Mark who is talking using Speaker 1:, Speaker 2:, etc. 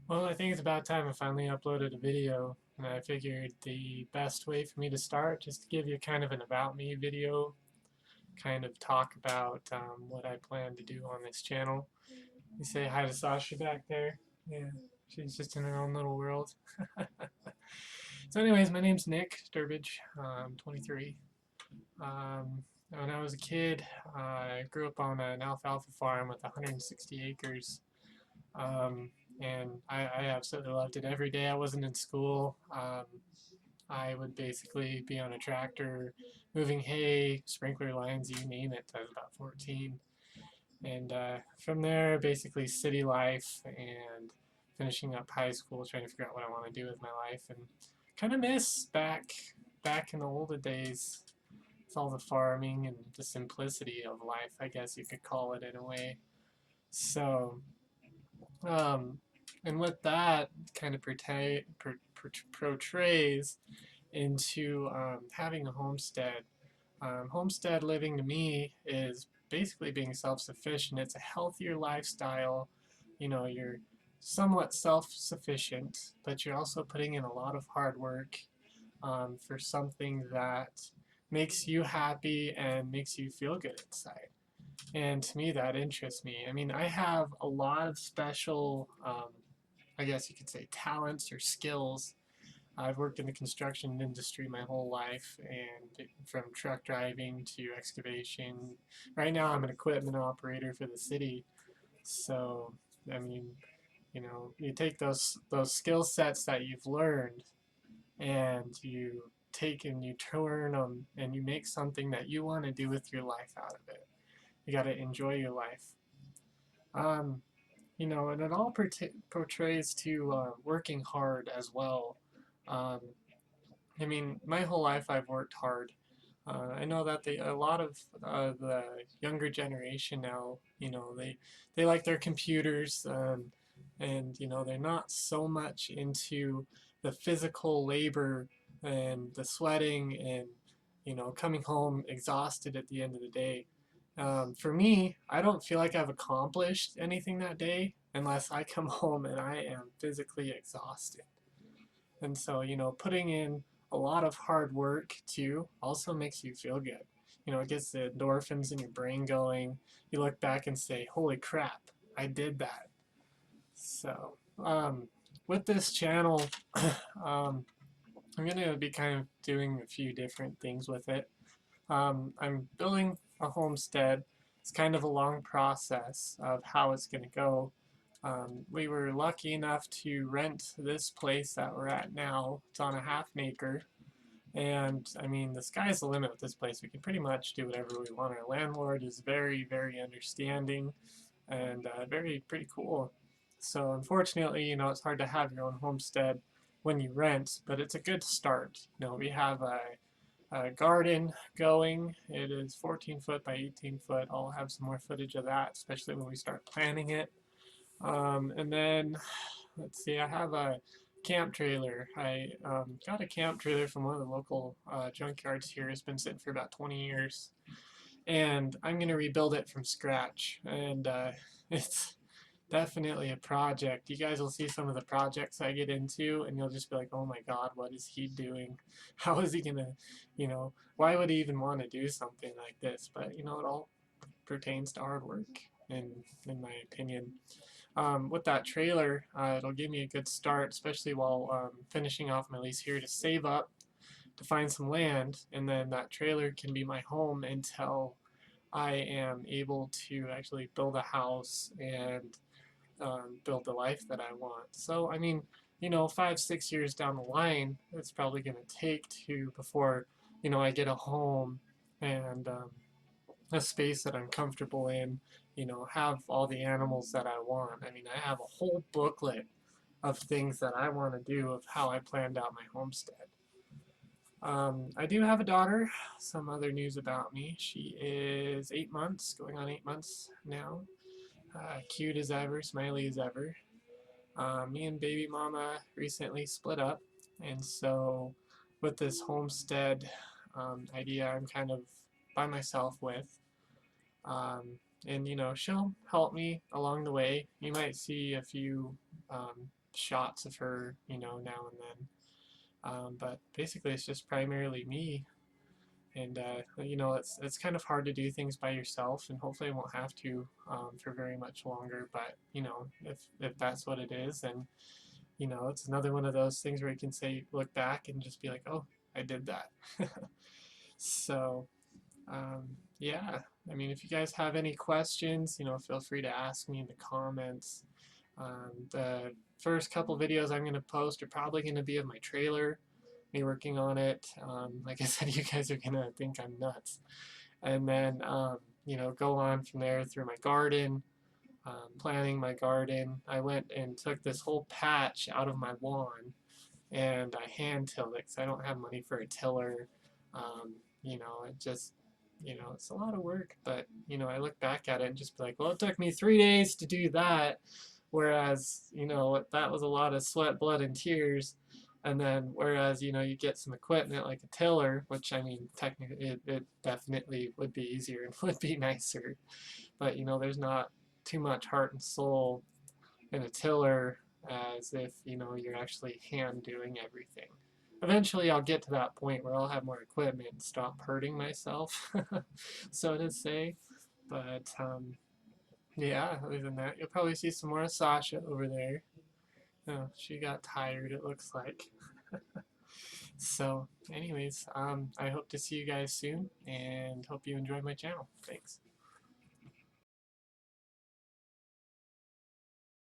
Speaker 1: Well, I think it's about time I finally uploaded a video, and I figured the best way for me to start is to give you kind of an about me video, kind of talk about what I plan to do on this channel. You say hi to Sasha back there. Yeah, she's just in her own little world. So anyways, my name's Nick Durbridge. I'm 23. When I was a kid, I grew up on an alfalfa farm with 160 acres. And I absolutely loved it. Every day I wasn't in school, I would basically be on a tractor, moving hay, sprinkler lines, you name it. I was about 14. And from there, basically city life and finishing up high school, trying to figure out what I want to do with my life. And kind of miss back in the older days. It's all the farming and the simplicity of life, I guess you could call it in a way. So, and what that kind of portrays into having a homestead. Homestead living to me is basically being self-sufficient. It's a healthier lifestyle. You know, you're somewhat self-sufficient, but you're also putting in a lot of hard work for something that makes you happy and makes you feel good inside. And to me, that interests me. I mean, I have a lot of special, I guess you could say, talents or skills. I've worked in the construction industry my whole life, and from truck driving to excavation. Right now, I'm an equipment operator for the city. So, I mean, you know, you take those skill sets that you've learned, and you take and you turn them, and you make something that you want to do with your life out of it. You got to enjoy your life. You know, and it all portrays to working hard as well. Um, I mean, my whole life I've worked hard. I know that a lot of the younger generation now, you know, they like their computers, and you know, they're not so much into the physical labor and the sweating and you know, coming home exhausted at the end of the day. For me, I don't feel like I've accomplished anything that day unless I come home and I am physically exhausted. And so, you know, putting in a lot of hard work too also makes you feel good. You know, it gets the endorphins in your brain going. You look back and say, holy crap, I did that. So, with this channel, um, I'm going to be kind of doing a few different things with it. I'm building a homestead. It's kind of a long process of how it's going to go. We were lucky enough to rent this place that we're at now. It's on a half an acre. And I mean, the sky's the limit with this place. We can pretty much do whatever we want. Our landlord is very, very understanding and pretty cool. So unfortunately, you know, it's hard to have your own homestead when you rent, but it's a good start. You know, we have a garden going. It is 14 foot by 18 foot. I'll have some more footage of that, especially when we start planning it. And then, let's see, I have a camp trailer. I got a camp trailer from one of the local junkyards here. It's been sitting for about 20 years. And I'm going to rebuild it from scratch. And it's definitely a project. You guys will see some of the projects I get into, and you'll just be like, oh my God, what is he doing? How is he going to, you know, why would he even want to do something like this? But, you know, it all pertains to hard work, in my opinion. With that trailer, it'll give me a good start, especially while finishing off my lease here, to save up to find some land, and then that trailer can be my home until I am able to actually build a house and build the life that I want. So, I mean, 5, 6 years down the line, it's probably going to take to before, I get a home and a space that I'm comfortable in, have all the animals that I want. I mean, I have a whole booklet of things that I want to do of how I planned out my homestead. I do have a daughter. Some other news about me. She is 8 months, going on 8 months now. Cute as ever, smiley as ever. Me and baby mama recently split up, and so with this homestead idea, I'm kind of by myself with. Um, and she'll help me along the way. You might see a few shots of her, now and then. But basically, it's just primarily me. And it's kind of hard to do things by yourself, and hopefully, I won't have to for very much longer. But if that's what it is, then it's another one of those things where you can say, look back and just be like, oh, I did that. So, yeah, I mean, if you guys have any questions, feel free to ask me in the comments. The first couple videos I'm going to post are probably going to be of my trailer, me working on it. Like I said, you guys are going to think I'm nuts. And then, go on from there through my garden, planting my garden. I went and took this whole patch out of my lawn and I hand tilled it because I don't have money for a tiller. It just, it's a lot of work, but, I look back at it and just be like, well, it took me 3 days to do that. Whereas, that was a lot of sweat, blood, and tears. And then, whereas, you get some equipment like a tiller, which I mean, technically, it definitely would be easier and would be nicer. But, there's not too much heart and soul in a tiller as if, you're actually hand doing everything. Eventually, I'll get to that point where I'll have more equipment and stop hurting myself, so to say. But, yeah, other than that, you'll probably see some more of Sasha over there. Oh, she got tired, it looks like. So, anyways, I hope to see you guys soon and hope you enjoy my channel. Thanks.